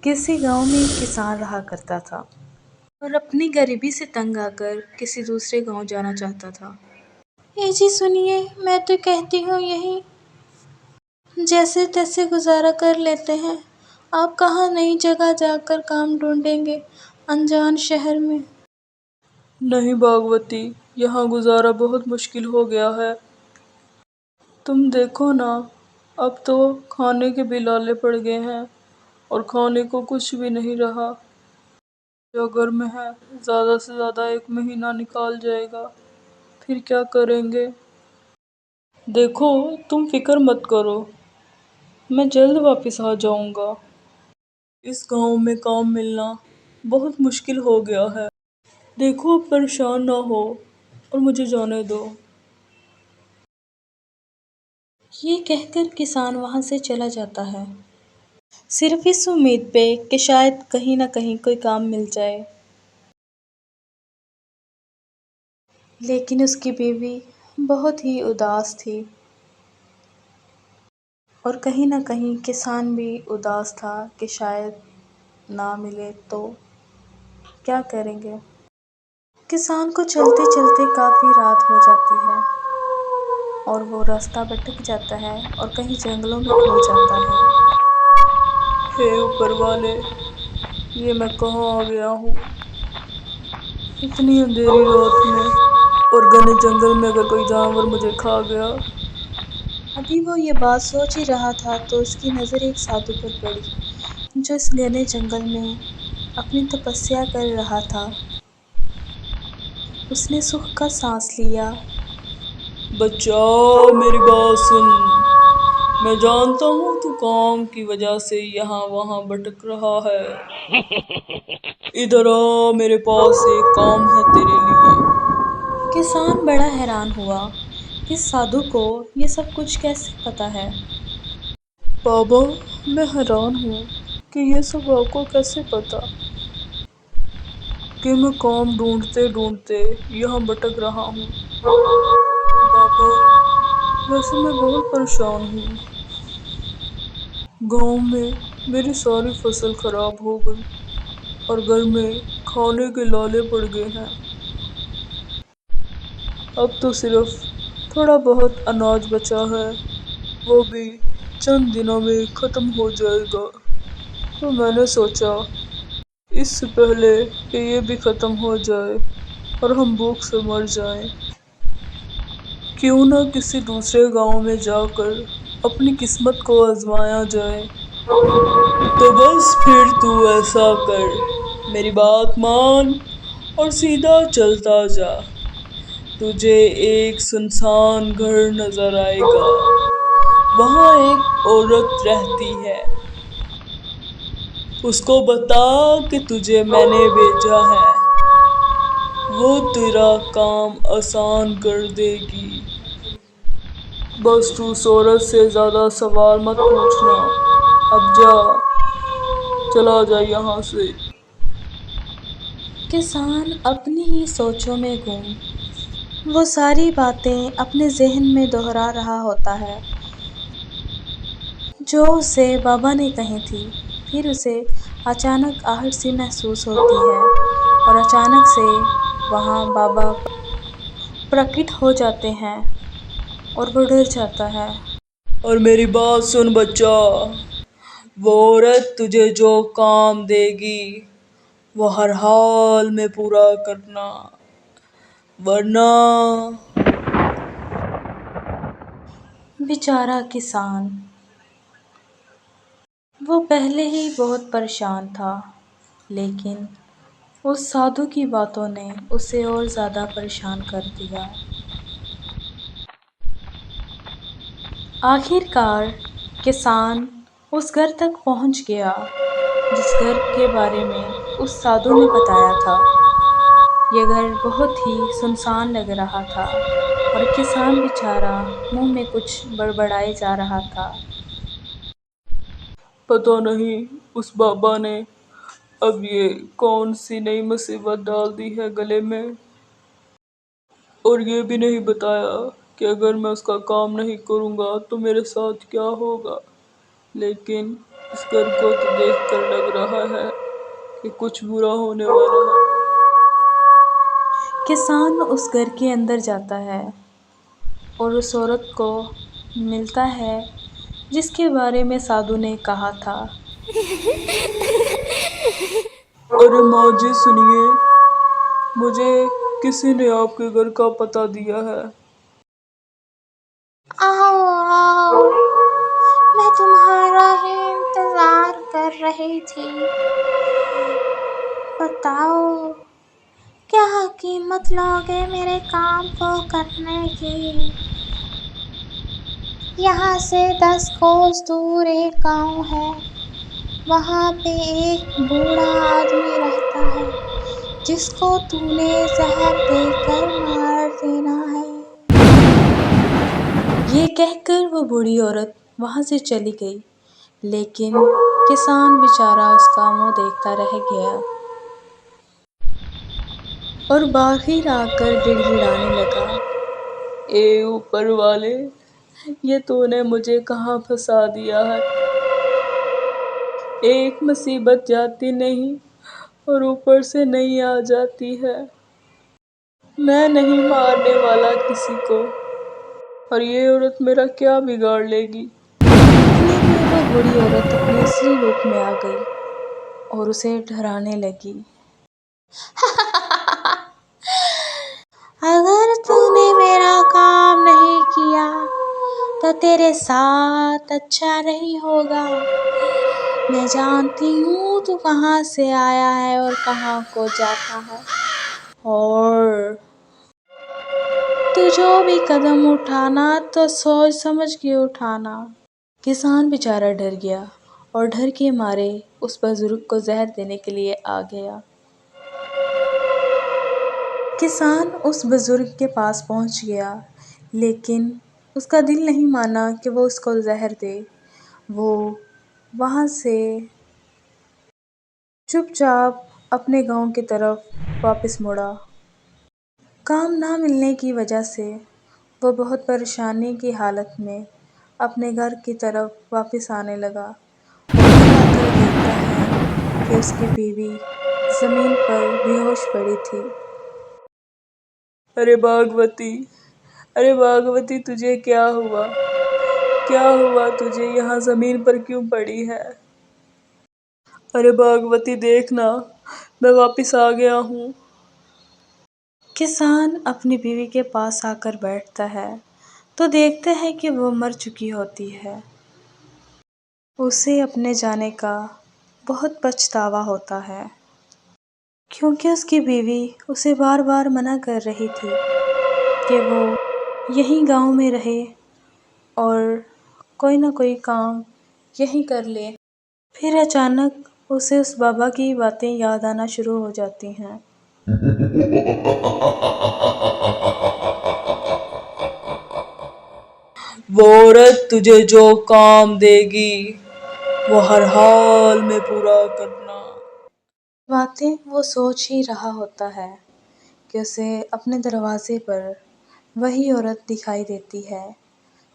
کسی گاؤں میں ایک کسان رہا کرتا تھا اور اپنی غریبی سے تنگ آ کر کسی دوسرے گاؤں جانا چاہتا تھا۔ جی سنیے، میں تو کہتی ہوں یہیں جیسے تیسے گزارا کر لیتے ہیں۔ آپ کہاں نئی جگہ جا کر کام ڈھونڈیں گے انجان شہر میں؟ نہیں بھاگوتی، یہاں گزارا بہت مشکل ہو گیا ہے۔ تم دیکھو نا، اب تو کھانے کے بھی لالے پڑ گئے ہیں اور کھانے کو کچھ بھی نہیں رہا۔ جو گھر میں ہے زیادہ سے زیادہ 1 مہینہ نکال جائے گا، پھر کیا کریں گے؟ دیکھو تم فکر مت کرو، میں جلد واپس آ جاؤں گا۔ اس گاؤں میں کام ملنا بہت مشکل ہو گیا ہے۔ دیکھو پریشان نہ ہو اور مجھے جانے دو۔ یہ کہہ کر کسان وہاں سے چلا جاتا ہے، صرف اس امید پہ کہ شاید کہیں نہ کہیں کوئی کام مل جائے۔ لیکن اس کی بیوی بہت ہی اداس تھی اور کہیں نہ کہیں کسان بھی اداس تھا کہ شاید نہ ملے تو کیا کریں گے۔ کسان کو چلتے چلتے کافی رات ہو جاتی ہے اور وہ راستہ بھٹک جاتا ہے اور کہیں جنگلوں میں کھو جاتا ہے۔ ہے اوپر والے، یہ میں کہاں آ گیا ہوں؟ اتنی اندھیری رات میں اور گھنے جنگل میں اگر کوئی جانور مجھے کھا گیا۔ ابھی وہ یہ بات سوچ ہی رہا تھا تو اس کی نظر ایک سادھو پر پڑی جو اس گھنے جنگل میں اپنی تپسیا کر رہا تھا۔ اس نے سکھ کا سانس لیا۔ بچہ میری بات سن، میں جانتا ہوں تو کام کی وجہ سے یہاں وہاں بھٹک رہا ہے۔ ادھر آ، میرے پاس ایک کام ہے تیرے لیے۔ کسان بڑا حیران ہوا کہ سادھو کو یہ سب کچھ کیسے پتا ہے۔ بابا، میں حیران ہوں کہ یہ سب آپ کو کیسے پتا کہ میں کام ڈھونڈتے ڈھونڈتے یہاں بھٹک رہا ہوں۔ بابا، ویسے میں بہت پریشان ہوں۔ گاؤں میں میری ساری فصل خراب ہو گئی اور گھر میں کھانے کے لالے پڑ گئے ہیں۔ اب تو صرف تھوڑا بہت اناج بچا ہے، وہ بھی چند دنوں میں ختم ہو جائے گا۔ تو میں نے سوچا اس سے پہلے کہ یہ بھی ختم ہو جائے اور ہم بھوک سے مر جائیں، کیوں نہ کسی دوسرے گاؤں میں جا کر اپنی قسمت کو آزمایا جائے۔ تو بس پھر تو ایسا کر، میری بات مان اور سیدھا چلتا جا۔ تجھے ایک سنسان گھر نظر آئے گا، وہاں ایک عورت رہتی ہے۔ اس کو بتا کہ تجھے میں نے بھیجا ہے، وہ تیرا کام آسان کر دے گی۔ بس تو اس عورت سے زیادہ سوال مت پوچھنا، اب جا، چلا جا یہاں سے۔ کسان اپنی ہی سوچوں میں گم، وہ ساری باتیں اپنے ذہن میں دہرا رہا ہوتا ہے جو اسے بابا نے کہی تھی۔ پھر اسے اچانک آہٹ سی محسوس ہوتی ہے اور اچانک سے وہاں بابا پرکٹ ہو جاتے ہیں اور وہ ڈر جاتا ہے۔ اور میری بات سن بچہ، وہ عورت تجھے جو کام دے گی وہ ہر حال میں پورا کرنا، ورنہ… بیچارہ کسان، وہ پہلے ہی بہت پریشان تھا، لیکن اس سادھو کی باتوں نے اسے اور زیادہ پریشان کر دیا۔ آخر کار کسان اس گھر تک پہنچ گیا جس گھر کے بارے میں اس سادھو نے بتایا تھا۔ یہ گھر بہت ہی سنسان لگ رہا تھا اور کسان بیچارہ منہ میں کچھ بڑبڑائے جا رہا تھا۔ پتہ نہیں اس بابا نے اب یہ کون سی نئی مصیبت ڈال دی ہے گلے میں، اور یہ بھی نہیں بتایا کہ اگر میں اس کا کام نہیں کروں گا تو میرے ساتھ کیا ہوگا۔ لیکن اس گھر کو تو دیکھ کر لگ رہا ہے کہ کچھ برا ہونے والا ہے۔ کسان اس گھر کے اندر جاتا ہے اور اس عورت کو ملتا ہے جس کے بارے میں سادھو نے کہا تھا۔ ارے ماں جی سنیے، مجھے کسی نے آپ کے گھر کا پتہ دیا ہے۔ آؤ آؤ، میں تمہارا ہی انتظار کر رہی تھی۔ بتاؤ کیا قیمت لوگے میرے کام کو کرنے کی؟ یہاں سے 10 کوس دور ایک گاؤں ہے، وہاں پہ ایک بوڑھا آدمی رہتا ہے جس کو تو نے زہر دے کر مار دینا ہے۔ یہ کہہ کر وہ بوڑھی عورت وہاں سے چلی گئی، لیکن کسان بیچارہ اس کا منہ دیکھتا رہ گیا اور باہر آ کر گڑ گڑانے لگا۔ اے اوپر والے، یہ تو نے مجھے کہاں پھنسا دیا ہے؟ ایک مصیبت جاتی نہیں اور اوپر سے نہیں آ جاتی ہے۔ میں نہیں مارنے والا کسی کو، اور یہ عورت میرا کیا بگاڑ لے گی؟ اتنے میں وہ بوڑھی عورت اپنے اصلی روپ میں آ گئی اور اسے ڈرانے لگی۔ اگر تو نے میرا کام نہیں کیا تو تیرے ساتھ اچھا نہیں ہوگا۔ میں جانتی ہوں تو کہاں سے آیا ہے اور کہاں کو جاتا ہے، اور تو جو بھی قدم اٹھانا تو سوچ سمجھ کے اٹھانا۔ کسان بیچارہ ڈر گیا اور ڈر کے مارے اس بزرگ کو زہر دینے کے لیے آ گیا۔ کسان اس بزرگ کے پاس پہنچ گیا، لیکن اس کا دل نہیں مانا کہ وہ اس کو زہر دے۔ وہ وہاں سے چپ چاپ اپنے گاؤں کی طرف واپس مڑا۔ کام نہ ملنے کی وجہ سے وہ بہت پریشانی کی حالت میں اپنے گھر کی طرف واپس آنے لگا اور گھر آ کر دیکھتا ہے کہ اس کی بیوی زمین پر بے ہوش پڑی تھی۔ ارے بھاگوتی، ارے بھاگوتی، تجھے کیا ہوا؟ کیا ہوا تجھے؟ یہاں زمین پر کیوں پڑی ہے؟ ارے بھاگوتی دیکھنا، میں واپس آ گیا ہوں۔ کسان اپنی بیوی کے پاس آ کر بیٹھتا ہے تو دیکھتا ہے کہ وہ مر چکی ہوتی ہے۔ اسے اپنے جانے کا بہت پچھتاوا ہوتا ہے، کیونکہ اس کی بیوی اسے بار بار منع کر رہی تھی کہ وہ یہیں گاؤں میں رہے اور کوئی نہ کوئی کام یہیں کر لے۔ پھر اچانک اسے اس بابا کی باتیں یاد آنا شروع ہو جاتی ہیں۔ وہ عورت تجھے جو کام دے گی وہ ہر حال میں پورا کرنا۔ باتیں وہ سوچ ہی رہا ہوتا ہے کہ اسے اپنے دروازے پر وہی عورت دکھائی دیتی ہے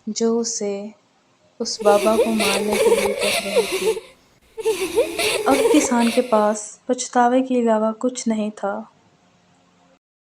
جو اسے اس بابا کو مارنے کے لیے کہہ رہی تھی۔ اب کسان کے پاس پچھتاوے کے علاوہ کچھ نہیں تھا۔